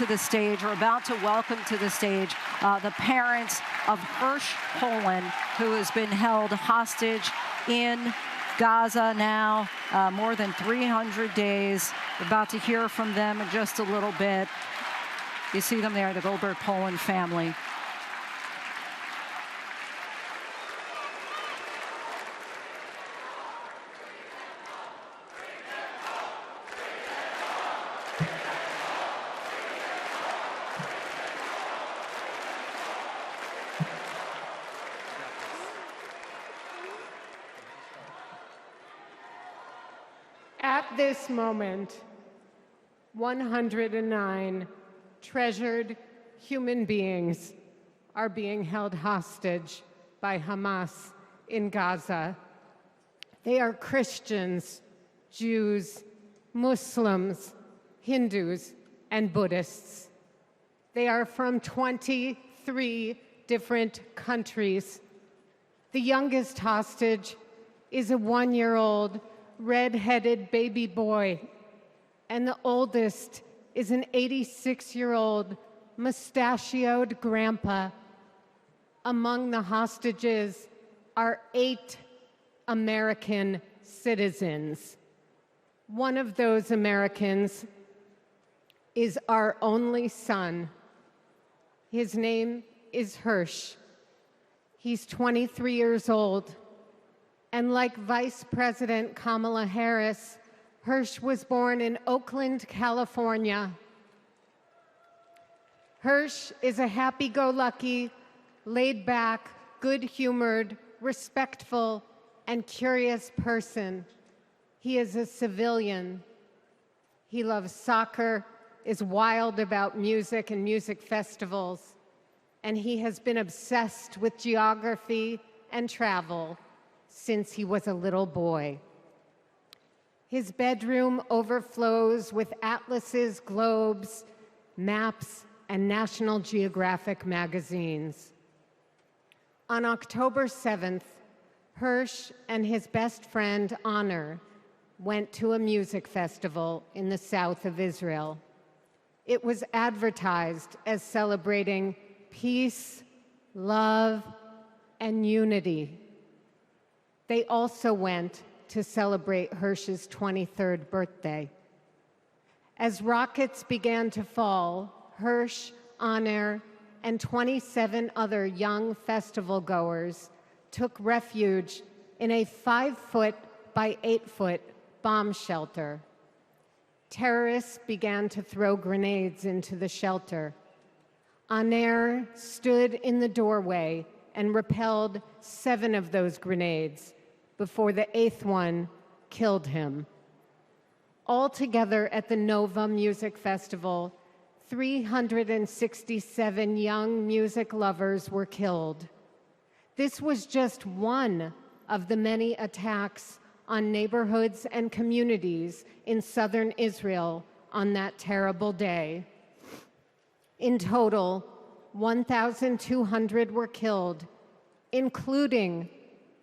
to the stage, or about to welcome to the stage, the parents of Hersh Goldberg-Polin, who has been held hostage in Gaza now, more than 300 days. We're about to hear from them in just a little bit. You see them there, the Goldberg-Polin family. At this moment, 109 treasured human beings are being held hostage by Hamas in Gaza. They are Christians, Jews, Muslims, Hindus, and Buddhists. They are from 23 different countries. The youngest hostage is a 1-year-old red-headed baby boy, and the oldest is an 86-year-old mustachioed grandpa. Among the hostages are 8 American citizens. One of those Americans is our only son. His name is Hersh. He's 23 years old. And like Vice President Kamala Harris, Hersh was born in Oakland, California. Hersh is a happy-go-lucky, laid-back, good-humored, respectful, and curious person. He is a civilian. He loves soccer, is wild about music and music festivals, and he has been obsessed with geography and travel since he was a little boy. His bedroom overflows with atlases, globes, maps, and National Geographic magazines. On October 7th, Hersh and his best friend, Honor, went to a music festival in the south of Israel. It was advertised as celebrating peace, love, and unity. They also went to celebrate Hersh's 23rd birthday. As rockets began to fall, Hersh, Honor, and 27 other young festival goers took refuge in a 5-foot by 8-foot bomb shelter. Terrorists began to throw grenades into the shelter. Honor stood in the doorway and repelled 7 of those grenades before the 8th one killed him. Altogether at the Nova Music Festival, 367 young music lovers were killed. This was just one of the many attacks on neighborhoods and communities in southern Israel on that terrible day. In total, 1,200 were killed, including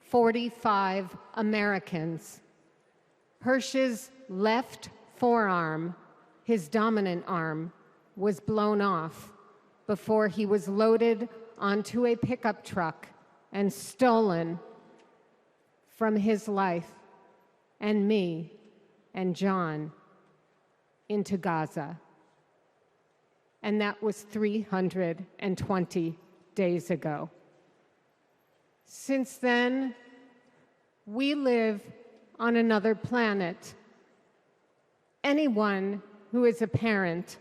45 Americans. Hersh's left forearm, his dominant arm, was blown off before he was loaded onto a pickup truck and stolen from his life and me and John into Gaza. And that was 320 days ago. Since then, we live on another planet. Anyone who is a parent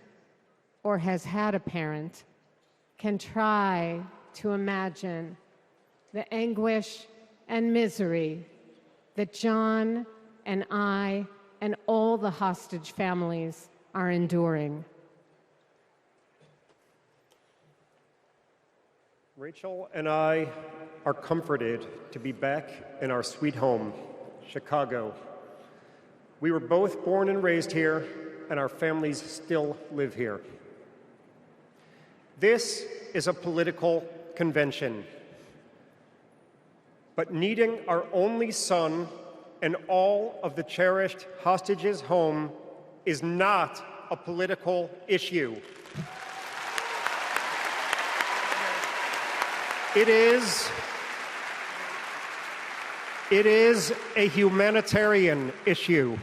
or has had a parent can try to imagine the anguish and misery that John and I and all the hostage families are enduring. Rachel and I are comforted to be back in our sweet home, Chicago. We were both born and raised here, and our families still live here. This is a political convention, but needing our only son and all of the cherished hostages home is not a political issue. It is a humanitarian issue.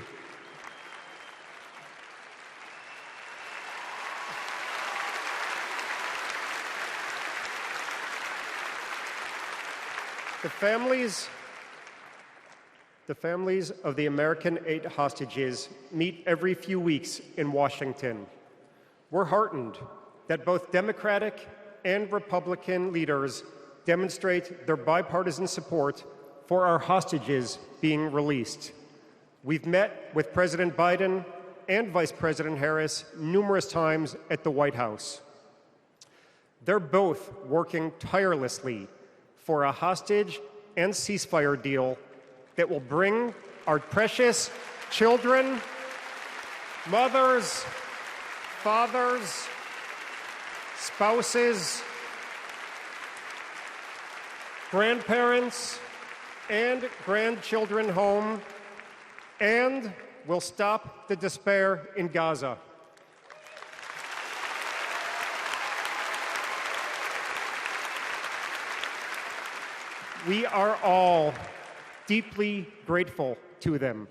The families of the American 8 hostages meet every few weeks in Washington. We're heartened that both Democratic and Republican leaders demonstrate their bipartisan support for our hostages being released. We've met with President Biden and Vice President Harris numerous times at the White House. They're both working tirelessly for a hostage and ceasefire deal that will bring our precious children, mothers, fathers, spouses, grandparents, and grandchildren home, and will stop the despair in Gaza. We are all deeply grateful to them.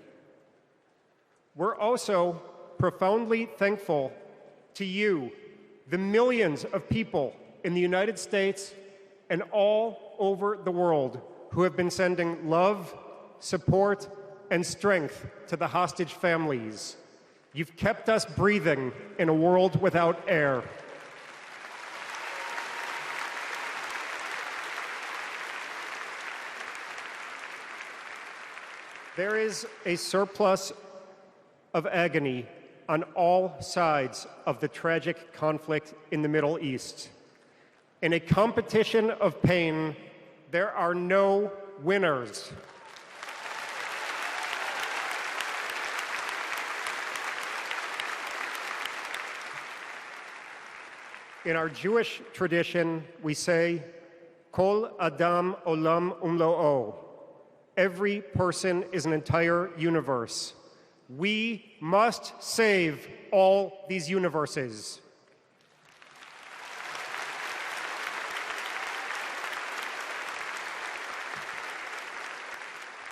We're also profoundly thankful to you, the millions of people in the United States and all over the world who have been sending love, support, and strength to the hostage families. You've kept us breathing in a world without air. There is a surplus of agony on all sides of the tragic conflict in the Middle East. In a competition of pain, there are no winners. In our Jewish tradition, we say, Kol Adam Olam Umlo'o. Every person is an entire universe. We must save all these universes.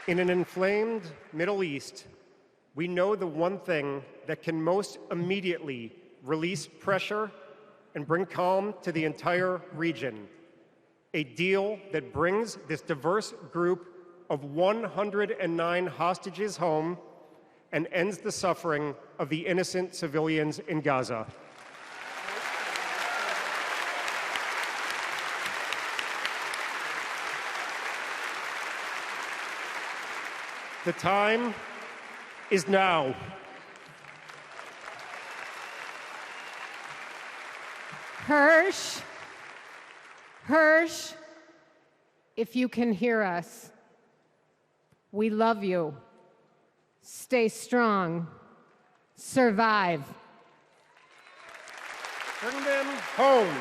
In an inflamed Middle East, we know the one thing that can most immediately release pressure and bring calm to the entire region. A deal that brings this diverse group of 109 hostages home and ends the suffering of the innocent civilians in Gaza. The time is now. Hersh, if you can hear us, we love you. Stay strong. Survive. Bring them home.